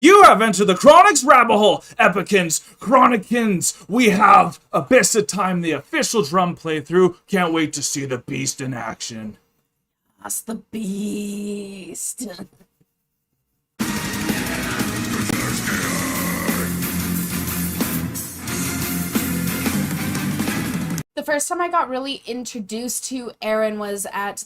You have entered the Chronic's rabbit hole, Epicans, Chronicans. We have Abyss of Time, the official drum playthrough. Can't wait to see the beast in action. That's the beast. The first time I got really introduced to Ariën was at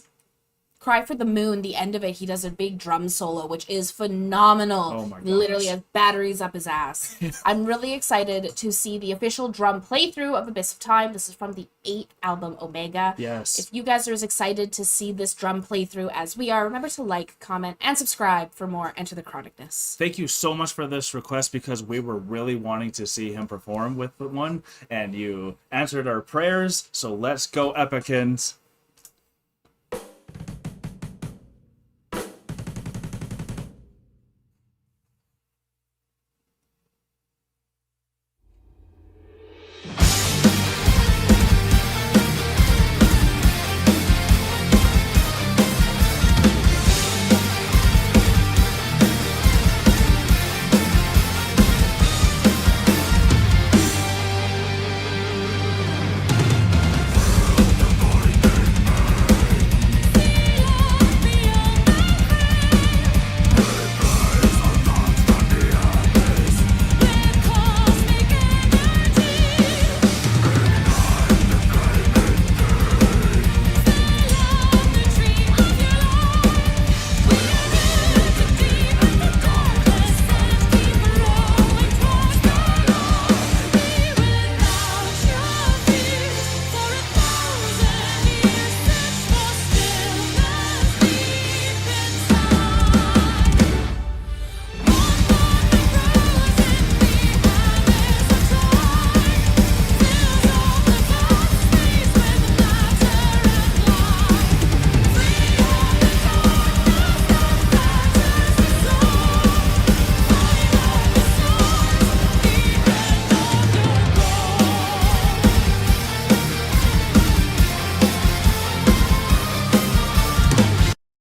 Cry for the Moon. The end of it, he does a big drum solo, which is phenomenal. Oh my gosh. Literally has batteries up his ass. I'm really excited to see the official drum playthrough of Abyss of Time. This is from the 8th album, Omega. Yes. If you guys are as excited to see this drum playthrough as we are, remember to like, comment, and subscribe for more Enter the Chronicness. Thank you so much for this request because we were really wanting to see him perform with one, and you answered our prayers, so let's go, Epicans.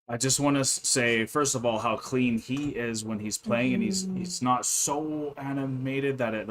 I just want to say, first of all, how clean he is when he's playing, and he's not so animated that it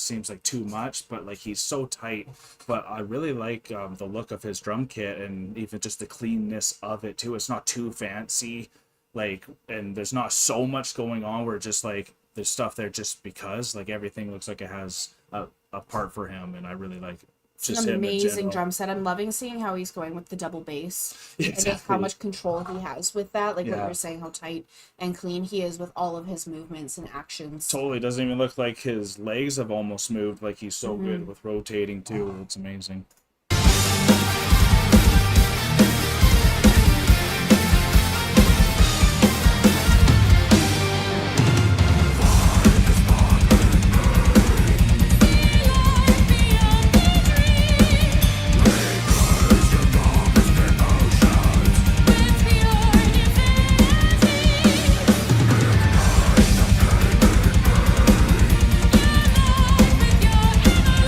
seems like too much, but like he's so tight. But I really like the look of his drum kit, and even just the cleanness of it too. It's not too fancy, like, and there's not so much going on where just like there's stuff there just because, like, everything looks like it has a part for him, and I really like it. It's an amazing drum set. I'm loving seeing how he's going with the double bass. Exactly. And just how much control he has with that. Like what Yeah. you were saying, how tight and clean he is with all of his movements and actions. Totally doesn't even look like his legs have almost moved. Like he's so good with rotating too. It's amazing.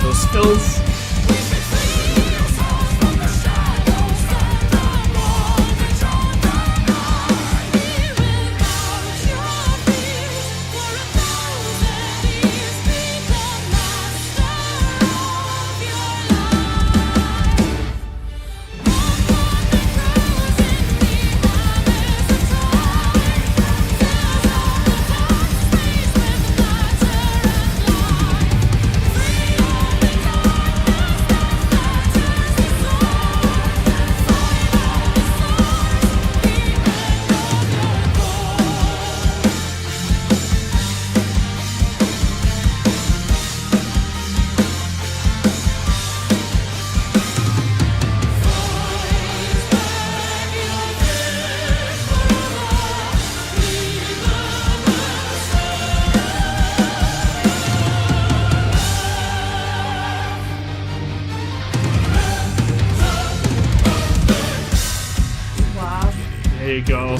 Those fills. There you go.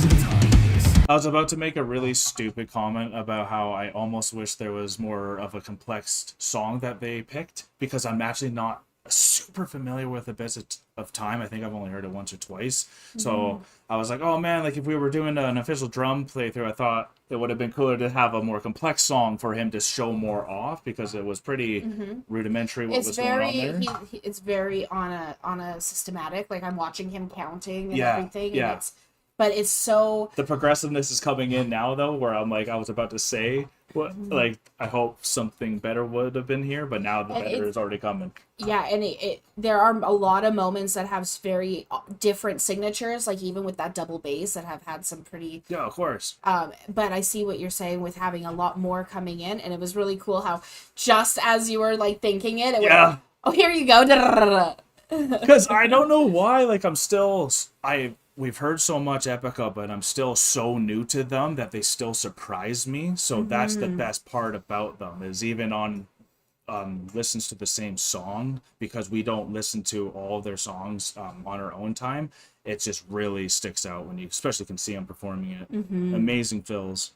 I was about to make a really stupid comment about how I almost wish there was more of a complex song that they picked, because I'm actually not super familiar with Abyss of Time. I think I've only heard it once or twice. So I was like, oh man, like if we were doing an official drum playthrough, I thought it would have been cooler to have a more complex song for him to show more off, because it was pretty rudimentary what was going on there. It's very on a systematic. Like I'm watching him counting and Yeah, everything. yeah. And but it's so. The progressiveness is coming in now, though, where I'm like, I was about to say, like, I hope something better would have been here, but now the better is already coming. Yeah, and there are a lot of moments that have very different signatures, like even with that double bass that have had some pretty. Yeah, of course. But I see what you're saying with having a lot more coming in, and it was really cool how just as you were like thinking it went, oh, here you go. Because I don't know why, like we've heard so much EPICA, but I'm still so new to them that they still surprise me. So that's the best part about them, is even on listens to the same song, because we don't listen to all their songs on our own time. It just really sticks out when you especially can see them performing it. Amazing fills.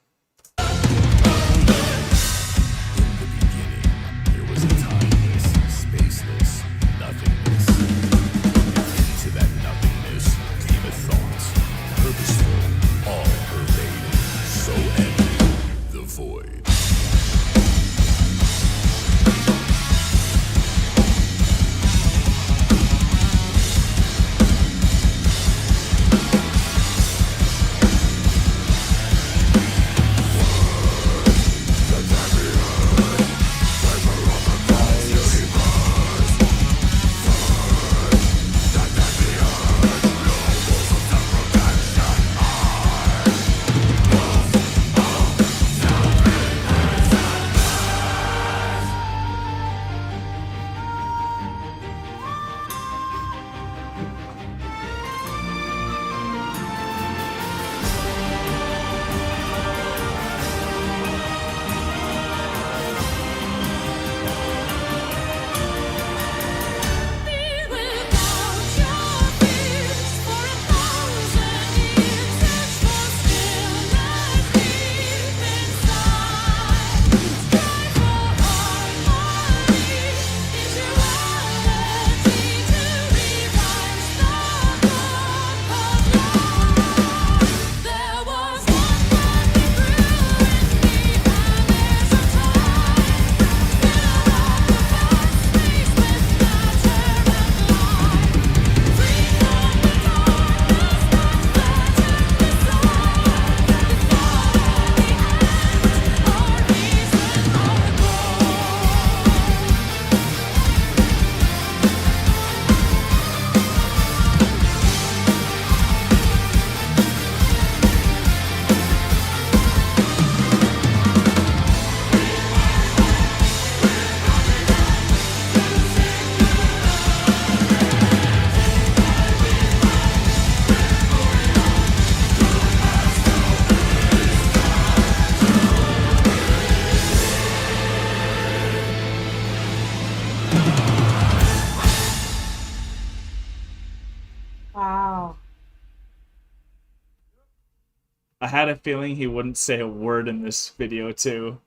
I had a feeling he wouldn't say a word in this video, too.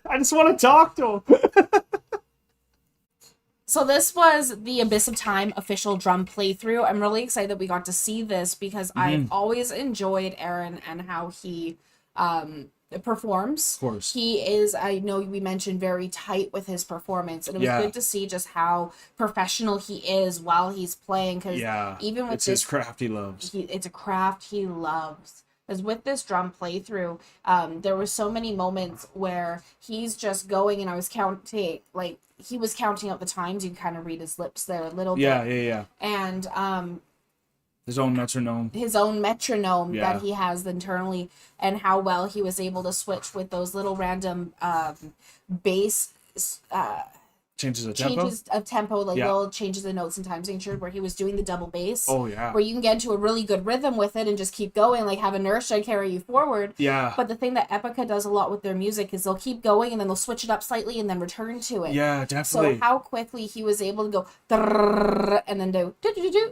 I just want to talk to him. So this was the Abyss of Time official drum playthrough. I'm really excited that we got to see this, because I've always enjoyed Ariën and how he performs. Of course. He is, I know we mentioned, very tight with his performance, and it was good to see just how professional he is while he's playing, because even with it's his craft he loves. It's a craft he loves. Because with this drum playthrough, there were so many moments where he's just going, and I was counting, like, he was counting out the times. You kind of read his lips there a little bit. Yeah. And his own metronome. That he has internally, and how well he was able to switch with those little random bass changes of tempo, little changes of notes and time signature, where he was doing the double bass. Oh yeah. Where you can get into a really good rhythm with it and just keep going, like have inertia carry you forward. Yeah. But the thing that EPICA does a lot with their music is they'll keep going and then they'll switch it up slightly and then return to it. Yeah, definitely. So how quickly he was able to go and then do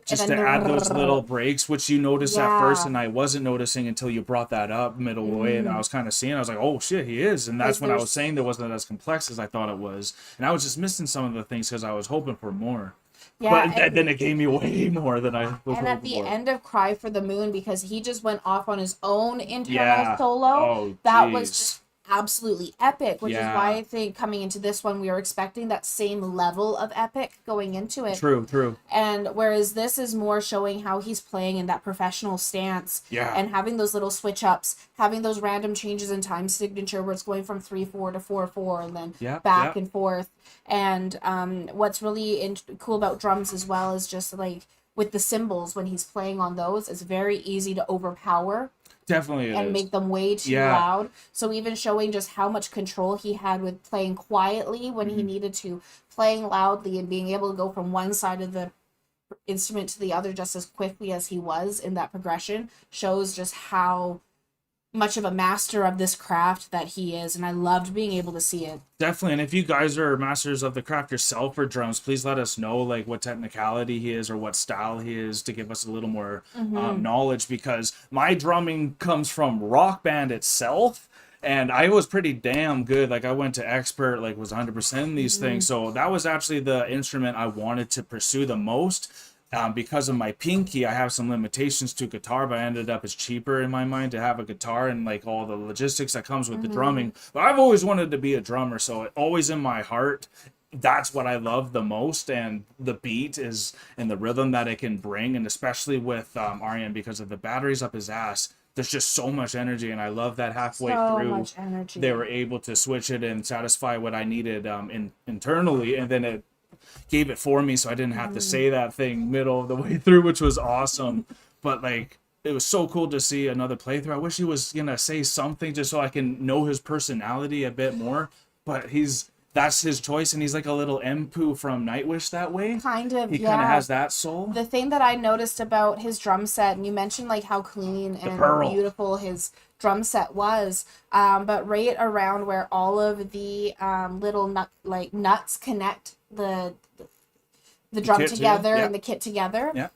just to add those little breaks, which you notice at first, and I wasn't noticing until you brought that up middle way, and I was kind of seeing. I was like, oh shit, he is, and that's when I was saying there wasn't as complex as I thought it was, and I was just missing missing some of the things because I was hoping for more. Yeah, But then it gave me way more than I was hoping for. and at the end of Cry for the Moon, because he just went off on his own internal Yeah. solo, Oh, that was geez. just absolutely epic, which is Yeah. why I think coming into this one, we were expecting that same level of epic going into it. True. And whereas this is more showing how he's playing in that professional stance, Yeah. and having those little switch ups, having those random changes in time signature where it's going from 3/4 to 4/4 and then back and forth. And what's really cool about drums as well is just like with the cymbals, when he's playing on those, it's very easy to overpower. Definitely And make them way too loud. So even showing just how much control he had with playing quietly when he needed to, playing loudly, and being able to go from one side of the instrument to the other just as quickly as he was in that progression, shows just how much of a master of this craft that he is. And I loved being able to see it. Definitely. And if you guys are masters of the craft yourself for drums, please let us know like what technicality he is or what style he is, to give us a little more knowledge, because my drumming comes from Rock Band itself. And I was pretty damn good. Like I went to expert, like was 100% in these things. So that was actually the instrument I wanted to pursue the most. Because of my pinky, I have some limitations to guitar, but I ended up it's cheaper in my mind to have a guitar and like all the logistics that comes with the drumming. But I've always wanted to be a drummer, so it always in my heart, that's what I love the most. And the beat is and the rhythm that it can bring, and especially with Ariën, because of the batteries up his ass. There's just so much energy, and I love that halfway through much energy. they were able to switch it and satisfy what I needed internally, and then it gave it for me, so I didn't have to say that thing middle of the way through, which was awesome. But like it was so cool to see another playthrough. I wish he was gonna say something just so I can know his personality a bit more, but that's his choice, and he's like a little Empu from Nightwish that way. Kind of, He kind of has that soul. The thing that I noticed about his drum set, and you mentioned like how clean and beautiful his drum set was, but right around where all of the little nuts connect the drum together and the kit together. Yeah.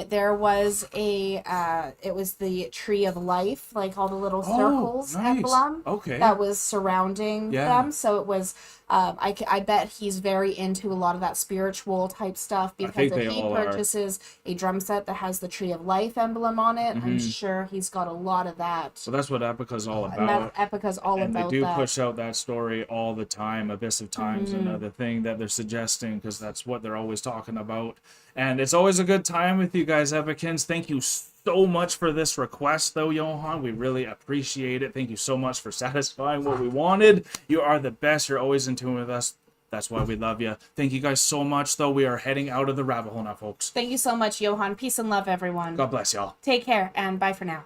There was it was the tree of life, like all the little circles emblem that was surrounding them. So it was, I bet he's very into a lot of that spiritual type stuff, because if he purchases a drum set that has the tree of life emblem on it, I'm sure he's got a lot of that. So that's what Epica's all about. And Epica's all and about they do that. push out that story all the time. Abyss of Time's another thing that they're suggesting, because that's what they're always talking about. And it's always a good time with you guys, Epicans. Thank you so much for this request, though, Johan. We really appreciate it. Thank you so much for satisfying what we wanted. You are the best. You're always in tune with us. That's why we love you. Thank you guys so much, though. We are heading out of the rabbit hole now, folks. Thank you so much, Johan. Peace and love, everyone. God bless y'all. Take care, and bye for now.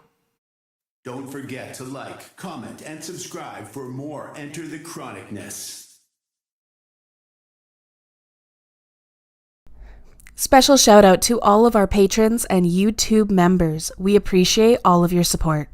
Don't forget to like, comment, and subscribe for more Enter the Chronicness. Special shout out to all of our patrons and YouTube members. We appreciate all of your support.